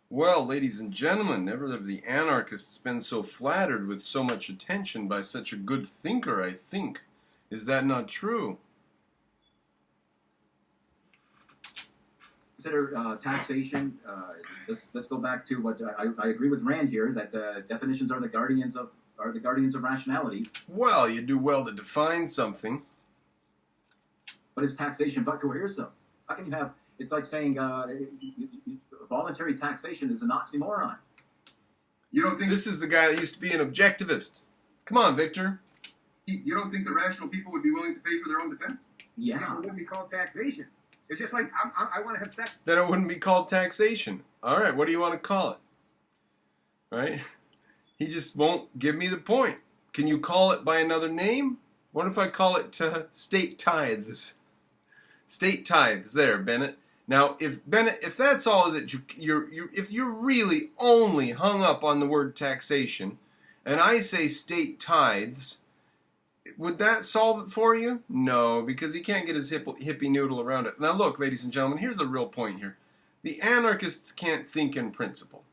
Well, ladies and gentlemen, never have the anarchists been so flattered with so much attention by such a good thinker, I think. Is that not true? Consider taxation. Let's go back to what I agree with Rand here that definitions are the guardians of rationality. Well, you do well to define something. What is taxation but coercive? How can you have? It's like saying voluntary taxation is an oxymoron. You don't think This is the guy that used to be an objectivist. Come on, Victor. you don't think the rational people would be willing to pay for their own defense? Yeah. It wouldn't be called taxation. It's just like I want to have sex. Then it wouldn't be called taxation. All right, what do you want to call it? All right? He just won't give me the point. Can you call it by another name? What if I call it state tithes? State tithes, there, Bennett. Now, if that's all that if you're really only hung up on the word taxation, and I say state tithes, would that solve it for you? No, because he can't get his hippie noodle around it. Now, look, ladies and gentlemen, here's a real point here. The anarchists can't think in principle.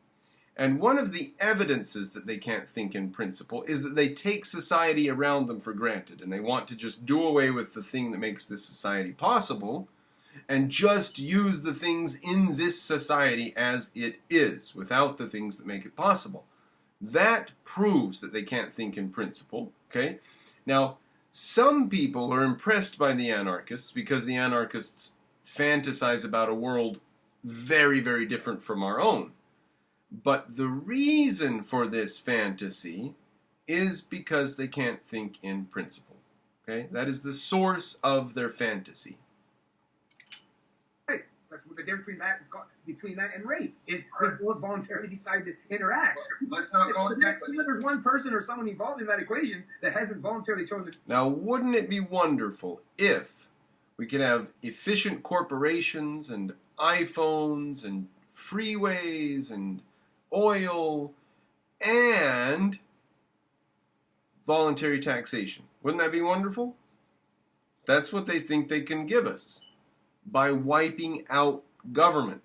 And one of the evidences that they can't think in principle is that they take society around them for granted, and they want to just do away with the thing that makes this society possible, and just use the things in this society as it is, without the things that make it possible. That proves that they can't think in principle, okay? Now, some people are impressed by the anarchists because the anarchists fantasize about a world very, very different from our own. But the reason for this fantasy is because they can't think in principle. Okay? That is the source of their fantasy. Right. That's what the difference between that and rape is people voluntarily decide to interact. Let's not call it taxation. If there's one person or someone involved in that equation that hasn't voluntarily chosen. Now, wouldn't it be wonderful if we could have efficient corporations and iPhones and freeways and oil and voluntary taxation? Wouldn't that be wonderful? That's what they think they can give us by wiping out government.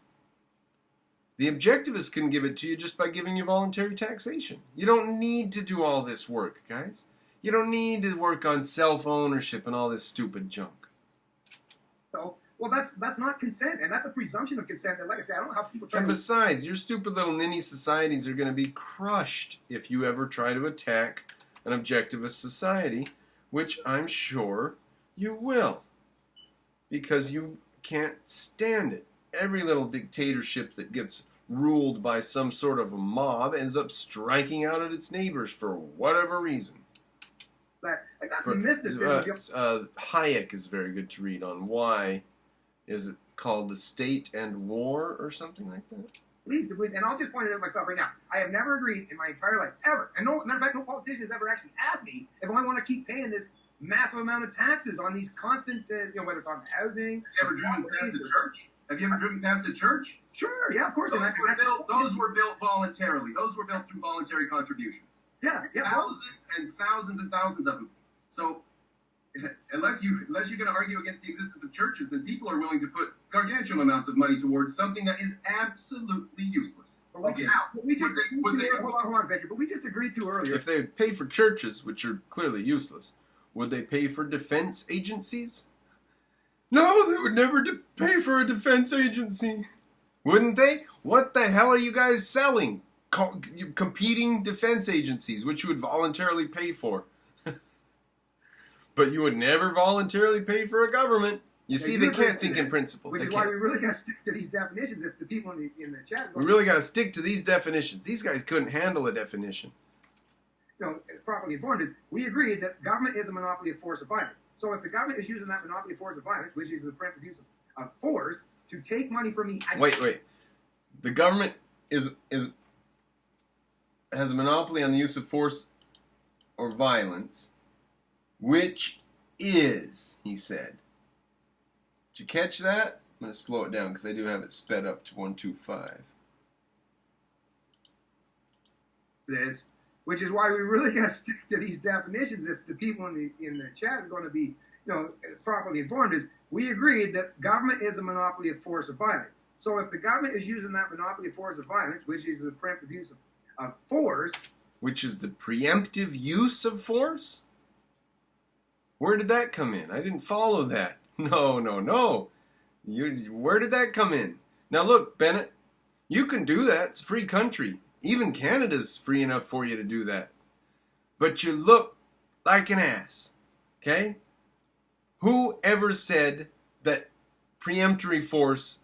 The objectivists can give it to you just by giving you voluntary taxation. You don't need to do all this work, guys. You don't need to work on self-ownership and all this stupid junk. So, well, that's not consent, and that's a presumption of consent. And like I said, I don't know how people try And to. besides, your stupid little ninny societies are going to be crushed if you ever try to attack an objectivist society, which I'm sure you will, because you can't stand it. Every little dictatorship that gets ruled by some sort of a mob ends up striking out at its neighbors for whatever reason. I got some mysticism. Hayek is very good to read on why is it called The State and War or something like that. Please, and I'll just point it out myself right now. I have never agreed in my entire life, ever. And no, matter of fact, no politician has ever actually asked me if I want to keep paying this massive amount of taxes on these constant, whether it's on housing. Have you ever driven past a church? Have you ever driven past a church? Sure, yeah, of course. Those were built voluntarily. Those were built through voluntary contributions. Yeah. Thousands and thousands and thousands of them. So, unless you're going to argue against the existence of churches, then people are willing to put gargantuan amounts of money towards something that is absolutely useless. Hold on, Victor. But we just agreed to earlier. If they pay for churches, which are clearly useless, would they pay for defense agencies? No, they would never pay for a defense agency. Wouldn't they? What the hell are you guys selling? Competing defense agencies, which you would voluntarily pay for. But you would never voluntarily pay for a government. You see, they can't think in principle. Which is why we really got to stick to these definitions. If the people in the chat... We really got to stick to these definitions. These guys couldn't handle a definition. Properly informed is, we agreed that government is a monopoly of force or violence. So if the government is using that monopoly of force or violence, which is the preemptive use of force, to take money from me... Wait. The government has a monopoly on the use of force or violence, which is, he said. Did you catch that? I'm going to slow it down because I do have it sped up to 125. This, which is why we really got to stick to these definitions. If the people in the chat are going to be, properly informed, is we agreed that government is a monopoly of force or violence. So if the government is using that monopoly of force of violence, which is the preemptive use of force, Which is the preemptive use of force? Where did that come in? I didn't follow that. No. Where did that come in? Now look, Bennett, you can do that. It's a free country. Even Canada's free enough for you to do that. But you look like an ass. Okay? Who ever said that preemptory force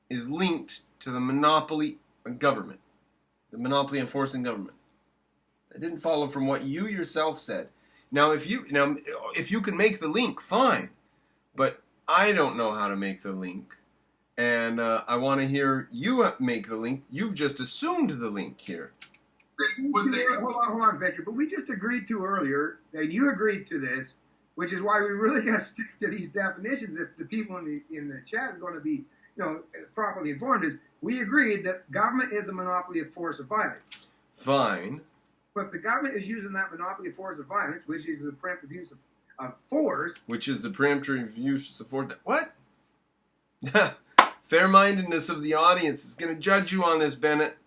is linked to the monopoly of government? The monopoly enforcing government. That didn't follow from what you yourself said. Now, if you can make the link, fine. But I don't know how to make the link. And I want to hear you make the link. You've just assumed the link here. Hold on, Victor. But we just agreed to earlier, and you agreed to this, which is why we really got to stick to these definitions. If the people in the chat are going to be, properly informed, is we agreed that government is a monopoly of force of violence. Fine. But if the government is using that monopoly of force of violence, which is the preemptive use of force, which is the preemptory use of force. What? Fair-mindedness of the audience is going to judge you on this, Bennett.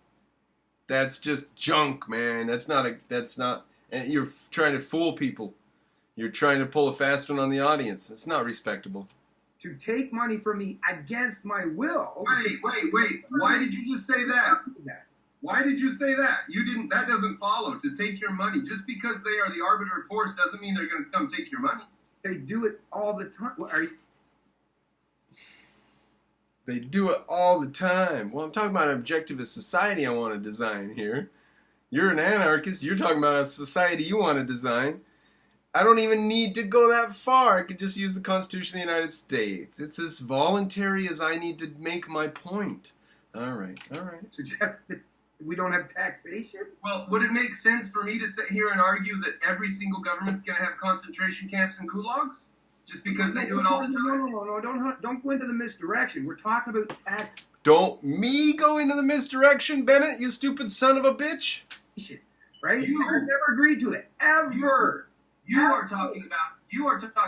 That's just junk, man. That's not. And you're trying to fool people. You're trying to pull a fast one on the audience. It's not respectable. To take money from me against my will. Wait. Why did you just say that? Why did you say that? You didn't. That doesn't follow. To take your money, just because they are the arbiter of force, doesn't mean they're going to come take your money. They do it all the time. They do it all the time. Well, I'm talking about an objectivist society I want to design here. You're an anarchist. You're talking about a society you want to design. I don't even need to go that far. I could just use the Constitution of the United States. It's as voluntary as I need to make my point. All right. Suggest that we don't have taxation? Well, would it make sense for me to sit here and argue that every single government's going to have concentration camps and gulags? Just because they do it all the time? No, don't go into the misdirection. We're talking about tax. Don't me go into the misdirection, Bennett, you stupid son of a bitch? Right? I've never agreed to it. Ever. You are talking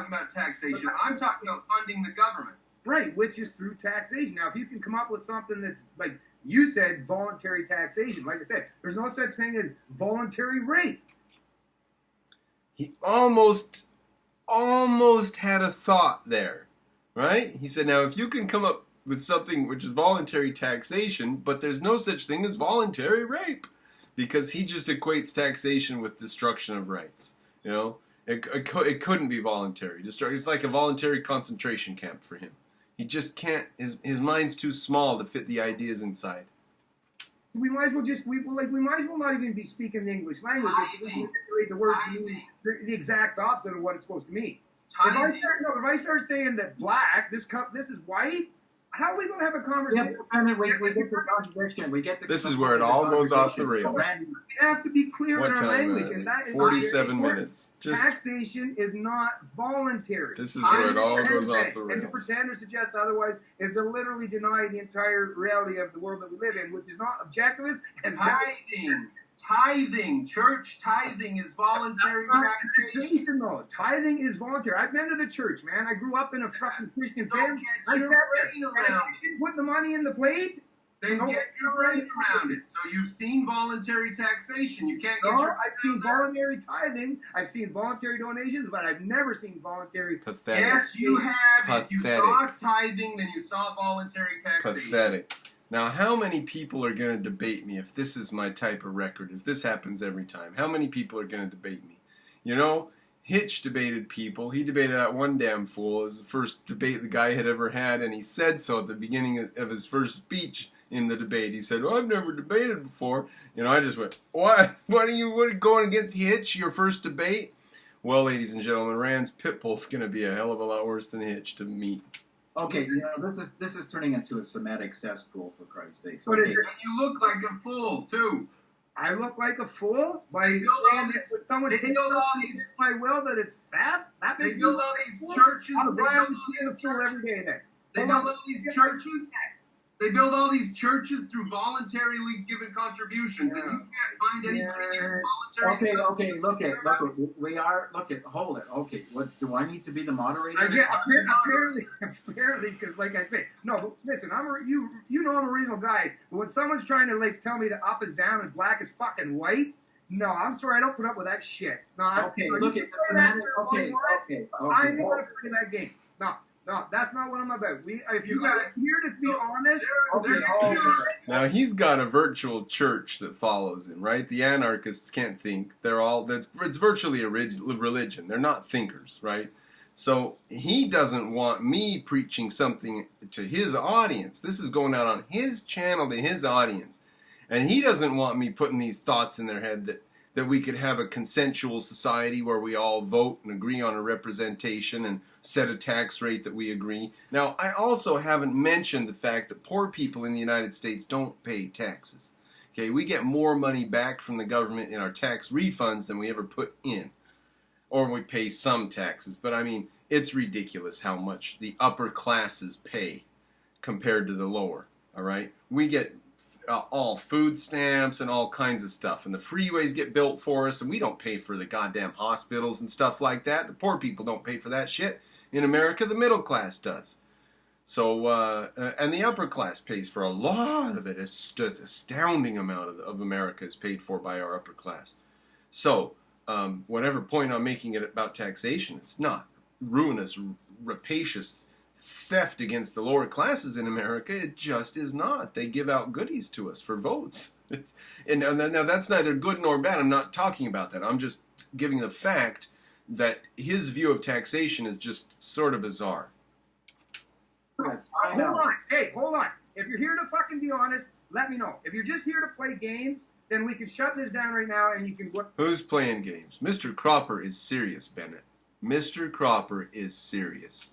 about taxation. I'm talking about funding the government. Right, which is through taxation. Now, if you can come up with something that's, like you said, voluntary taxation, like I said, there's no such thing as voluntary rape. He almost had a thought there, right? He said, now, if you can come up with something which is voluntary taxation, but there's no such thing as voluntary rape, because he just equates taxation with destruction of rights, It couldn't be voluntary. It's like a voluntary concentration camp for him. He just can't. His mind's too small to fit the ideas inside. We might as well not even be speaking the English language. The word the exact opposite of what it's supposed to mean. If I start saying that black, this is white, how are we going to have a conversation? Yeah, we get the contradiction. This is where it all goes off the rails. We have to be clear in our language, and that is 47 minutes. Taxation is not voluntary. This is where it all goes off the rails. And to pretend or suggest otherwise is to literally deny the entire reality of the world that we live in, which is not objectivist. And Tithing, church tithing is voluntary taxation. No, tithing is voluntary. I've been to the church, man. I grew up in a fucking Christian family. I get your brain around it. Put the money in the plate. Then get your brain around it. So you've seen voluntary taxation. You can't get your. I've seen voluntary tithing. I've seen voluntary donations, but I've never seen voluntary. Pathetic. Yes, you have. If you saw tithing, then you saw voluntary taxation. Pathetic. Now, how many people are going to debate me if this is my type of record, if this happens every time? How many people are going to debate me? Hitch debated people. He debated that one damn fool. It was the first debate the guy had ever had, and he said so at the beginning of his first speech in the debate. He said, I've never debated before. I just went, what? What are you going against Hitch, your first debate? Well, ladies and gentlemen, Rand's Pitbull's going to be a hell of a lot worse than Hitch to meet. Okay, this is turning into a Semitic cesspool, for Christ's sake. Okay. And you look like a fool, too. I look like a fool? They build all these my will that it's fat? They build all these churches. I'm glad you a fool every day then. They build all these churches. They build all these churches through voluntarily given contributions, and you can't find anybody giving voluntary stuff. Okay, look at, hold it. Okay, what, do I need to be the moderator? Apparently, because like I say, no, but listen, you know I'm a reasonable guy, but when someone's trying to like tell me that up is down and black is fucking white, no, I'm sorry, I don't put up with that shit. No, Okay, look at the man. Okay. I'm not playing that game. No, that's not what I'm about. If you guys here to be honest, Now he's got a virtual church that follows him, right? The anarchists can't think. It's virtually a religion. They're not thinkers, right? So he doesn't want me preaching something to his audience. This is going out on his channel to his audience. And he doesn't want me putting these thoughts in their head that we could have a consensual society where we all vote and agree on a representation and set a tax rate that we agree. Now, I also haven't mentioned the fact that poor people in the United States don't pay taxes. Okay, we get more money back from the government in our tax refunds than we ever put in. Or we pay some taxes. But I mean, it's ridiculous how much the upper classes pay compared to the lower. All right? We get all food stamps and all kinds of stuff, and the freeways get built for us, and we don't pay for the goddamn hospitals and stuff like that. The poor people don't pay for that shit. In America, the middle class does. So, and the upper class pays for a lot of it. An astounding amount of America is paid for by our upper class. So, whatever point I'm making it about taxation, it's not ruinous, rapacious theft against the lower classes in America. It just is not. They give out goodies to us for votes. Now that's neither good nor bad. I'm not talking about that. I'm just giving the fact that his view of taxation is just sort of bizarre. Hold on. Hey, hold on. If you're here to fucking be honest, let me know. If you're just here to play games, then we can shut this down right now and you can... Who's playing games? Mr. Cropper is serious, Bennett. Mr. Cropper is serious.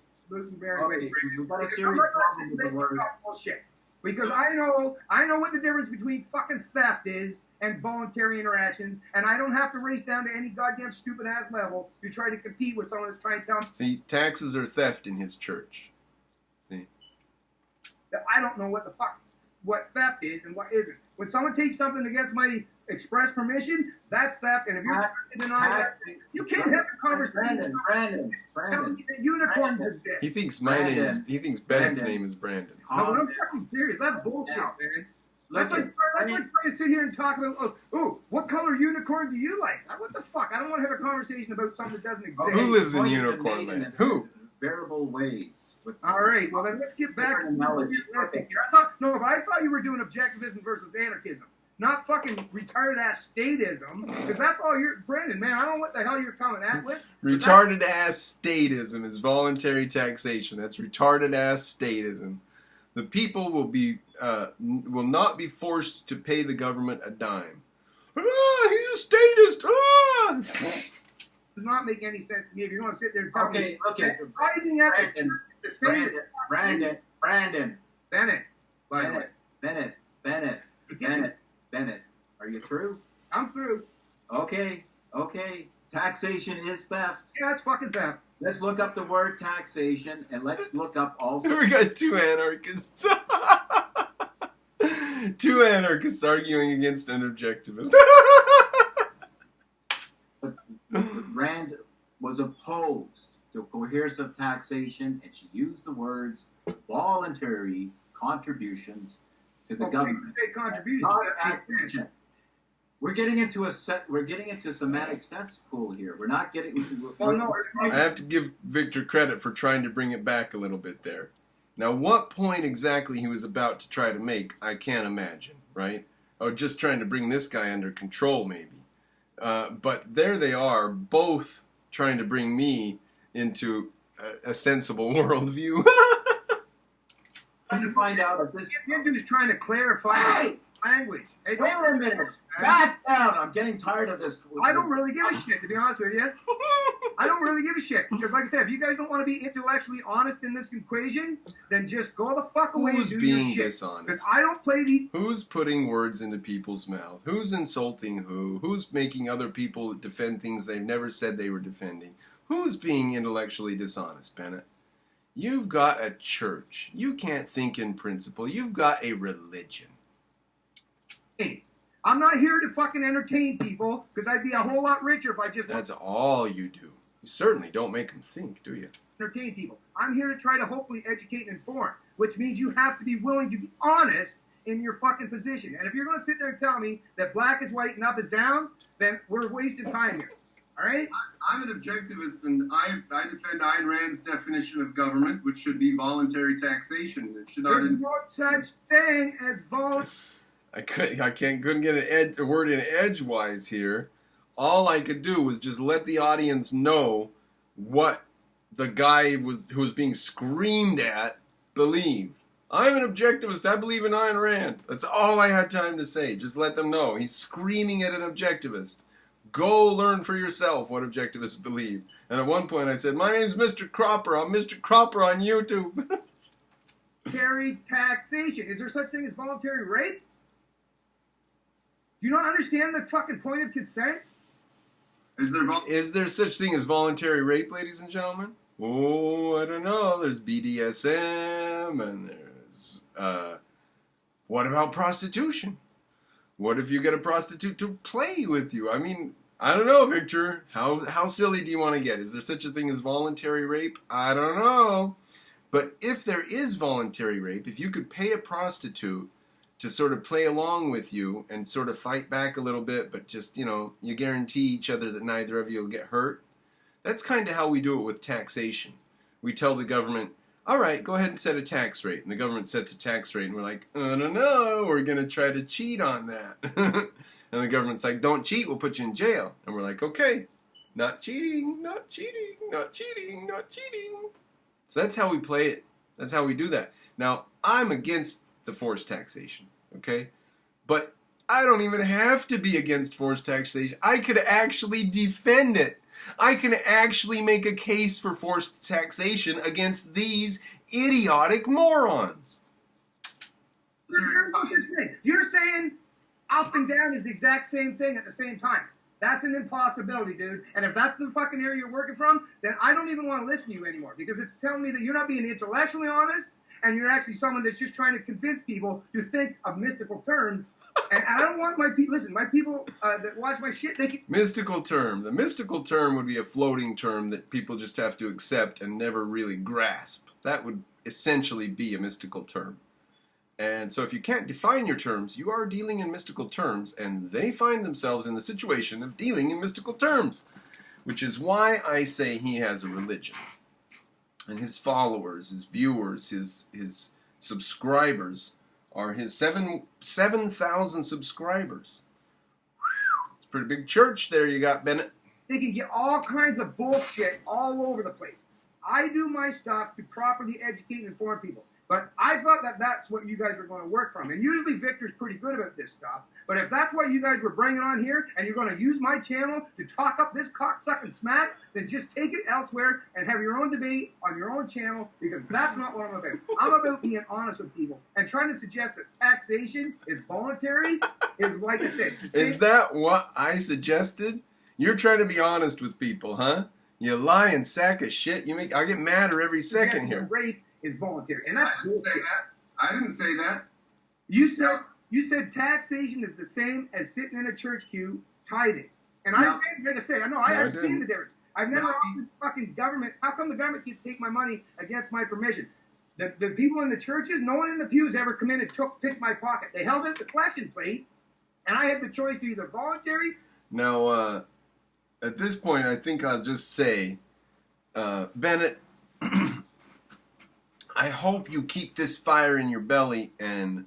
Because I know what the difference between fucking theft is and voluntary interactions, and I don't have to race down to any goddamn stupid ass level to try to compete with someone that's trying to tell me. See, taxes are theft in his church. See, I don't know what theft is and what isn't. When someone takes something against my express permission, that's theft. And if you're trying to deny that, you can't have a conversation. Brandon. Telling me that unicorns exist. he thinks Bennett's name is Brandon. No, but I'm fucking serious. That's bullshit, man. That's like trying to sit here and talk about, what color unicorn do you like? What the fuck? I don't want to have a conversation about something that doesn't exist. Who lives in unicorn land? Who? Variable ways. All right, well then let's get back to I thought you were doing objectivism versus anarchism, not fucking retarded ass statism, because that's all you're, Brandon, man, I don't know what the hell you're coming at with. Retarded ass statism is voluntary taxation. That's retarded ass statism. The people will not be forced to pay the government a dime. He's a statist. Does not make any sense to me if you're going to sit there and tell me. Okay. Brandon. Bennett. Are you through? I'm through. Okay. Taxation is theft. Yeah, it's fucking theft. Let's look up the word taxation, and let's look up also... We got two anarchists. Two anarchists arguing against an objectivist. Rand was opposed to coercive taxation, and she used the words voluntary contributions to the government. Contributions. We're getting into a semantic cesspool here. We're not getting. I have to give Victor credit for trying to bring it back a little bit there. Now, what point exactly he was about to try to make, I can't imagine, right? Or just trying to bring this guy under control, maybe. But there they are, both trying to bring me into a sensible worldview. Trying to find out if this... You're just trying to clarify language. Hey, wait a minute. Back down. I'm getting tired of this. I don't really give a shit, to be honest with you. I don't really give a shit. Because like I said, if you guys don't want to be intellectually honest in this equation, then just go the fuck away and do your shit. Dishonest? Because I don't play the... Who's putting words into people's mouth? Who's insulting who? Who's making other people defend things they've never said they were defending? Who's being intellectually dishonest, Bennett? You've got a church. You can't think in principle. You've got a religion. I'm not here to fucking entertain people because I'd be a whole lot richer if I just That's all you do. You certainly don't make them think, do you? entertain people. I'm here to try to hopefully educate and inform, which means you have to be willing to be honest in your fucking position. And if you're going to sit there and tell me that black is white and up is down, then we're wasting time here. All right? I'm an objectivist, and I defend Ayn Rand's definition of government, which should be voluntary taxation. It should not. There's no such thing as voluntary. Couldn't get a word in edgewise here. All I could do was just let the audience know what the guy who was being screamed at believed. I'm an objectivist. I believe in Ayn Rand. That's all I had time to say. Just let them know. He's screaming at an objectivist. Go learn for yourself what objectivists believe. And at one point I said, my name's Mr. Cropper. I'm Mr. Cropper on YouTube. Taxation. Is there such thing as voluntary rape? Do you not understand the fucking point of consent? Is there such thing as voluntary rape, ladies and gentlemen? Oh, I don't know. There's BDSM and there's, what about prostitution? What if you get a prostitute to play with you? I mean, I don't know, Victor. How silly do you want to get? Is there such a thing as voluntary rape? I don't know. But if there is voluntary rape, if you could pay a prostitute to sort of play along with you and sort of fight back a little bit, but just, you guarantee each other that neither of you will get hurt. That's kind of how we do it with taxation. We tell the government, all right, go ahead and set a tax rate. And the government sets a tax rate, and we're like, no, we're going to try to cheat on that. And the government's like, don't cheat, we'll put you in jail. And we're like, okay, not cheating, not cheating, not cheating, not cheating. So that's how we play it. That's how we do that. Now, I'm against the forced taxation, okay? But I don't even have to be against forced taxation. I could actually defend it. I can actually make a case for forced taxation against these idiotic morons. You're saying up and down is the exact same thing at the same time. That's an impossibility, dude. And if that's the fucking area you're working from, then I don't even want to listen to you anymore because it's telling me that you're not being intellectually honest and you're actually someone that's just trying to convince people to think of mystical terms. And I don't want my people, listen, my people that watch my shit, they can... Mystical term. The mystical term would be a floating term that people just have to accept and never really grasp. That would essentially be a mystical term. And so if you can't define your terms, you are dealing in mystical terms, and they find themselves in the situation of dealing in mystical terms, which is why I say he has a religion. And his followers, his viewers, his subscribers are his 7,000 subscribers. It's a pretty big church there you got, Bennett. They can get all kinds of bullshit all over the place. I do my stuff to properly educate and inform people. But I thought that that's what you guys were going to work from. And usually Victor's pretty good about this stuff. But if that's what you guys were bringing on here, and you're going to use my channel to talk up this cocksucking smack, then just take it elsewhere and have your own debate on your own channel, because that's not what I'm about. I'm about being honest with people. And trying to suggest that taxation is voluntary is, like I said... Is that what I suggested? You're trying to be honest with people, huh? You lying sack of shit. I get madder every second here. Rape is voluntary. And that's I didn't say that. You said taxation is the same as sitting in a church queue tithing. And like I said, I've seen the difference. I've never offered fucking government. How come the government keeps taking my money against my permission? The people in the churches, no one in the pews ever come in and picked my pocket. They held it at the collection plate, and I had the choice to either voluntary. Now, at this point, I think I'll just say, Bennett, I hope you keep this fire in your belly, and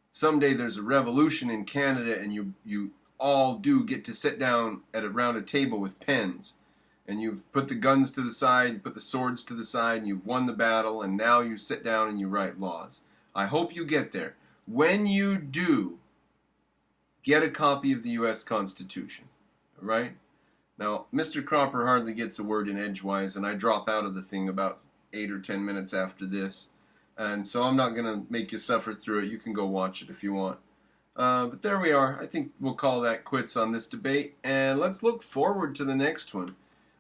someday there's a revolution in Canada, and you all do get to sit down around a table with pens, and you've put the guns to the side, you put the swords to the side, and you've won the battle, and now you sit down and you write laws. I hope you get there. When you do, get a copy of the U.S. Constitution, all right? Now, Mr. Cropper hardly gets a word in edgewise, and I drop out of the thing about 8 or 10 minutes after this. And so I'm not going to make you suffer through it. You can go watch it if you want. But there we are. I think we'll call that quits on this debate. And let's look forward to the next one.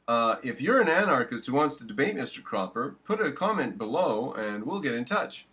If you're an anarchist who wants to debate Mr. Cropper, put a comment below and we'll get in touch.